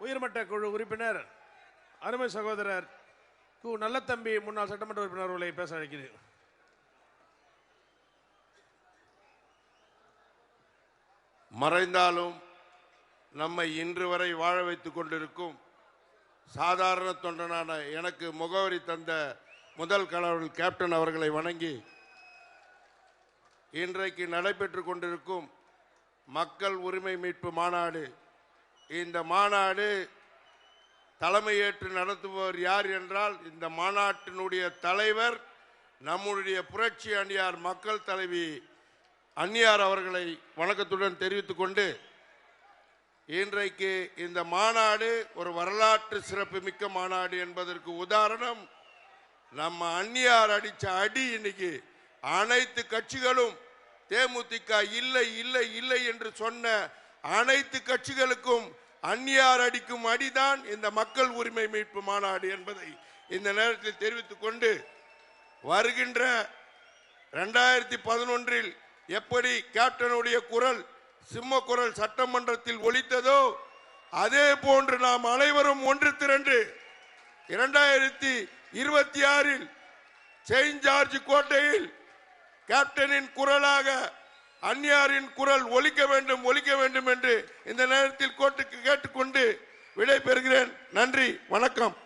உயர்மட்ட குழு உறுப்பினர் அருமை சகோதரர் கு நல்லதம்பி முன்னாள் சட்டமன்ற உறுப்பினர் அவர்களை பேச அழைக்கிறேன். மறைந்தாலும் நம்மை இன்று வரை வாழ வைத்துக் கொண்டிருக்கும் சாதாரண தொண்டனான எனக்கு முகவரி தந்த முதல் கடவுள் கேப்டன் அவர்களை வணங்கி, இன்றைக்கு நடைபெற்றுக் கொண்டிருக்கும் மக்கள் உரிமை மீட்பு மாநாடு, இந்த மாநாடு தலைமையேற்று நடத்துபவர் யார் என்றால், இந்த மாநாட்டினுடைய தலைவர் நம்முடைய புரட்சி அணியார் மக்கள் தலைவி அன்னியார் அவர்களை வணக்கத்துடன் தெரிவித்துக் கொண்டு, இன்றைக்கு இந்த மாநாடு ஒரு வரலாற்று சிறப்பு மிக்க மாநாடு என்பதற்கு உதாரணம் நம்ம அன்னியார் அடிச்ச அடி. இன்னைக்கு அனைத்து கட்சிகளும் தேமுதிக இல்லை இல்லை இல்லை என்று சொன்ன அனைத்து கட்சிகளுக்கும் அன்னியார் அடிக்கும் அடிதான் இந்த மக்கள் உரிமை மீட்பு மாநாடு என்பதை இந்த நேரத்தில் தெரிவித்துக் கொண்டு, வருகின்ற 2011 எப்படி கேப்டனுடைய குரல் சிம்ம குரல் சட்டமன்றத்தில் ஒலித்ததோ, அதே போன்று நாம் அனைவரும் ஒன்று திரண்டு 2026 செயின்ட் ஜார்ஜ் கோட்டையில் கேப்டனின் குரலாக அன்னியாரின் குரல் ஒலிக்க வேண்டும் என்று இந்த நேரத்தில் கோர்ட்டுக்கு கேட்டுக்கொண்டு விடை பெறுகிறேன். நன்றி, வணக்கம்.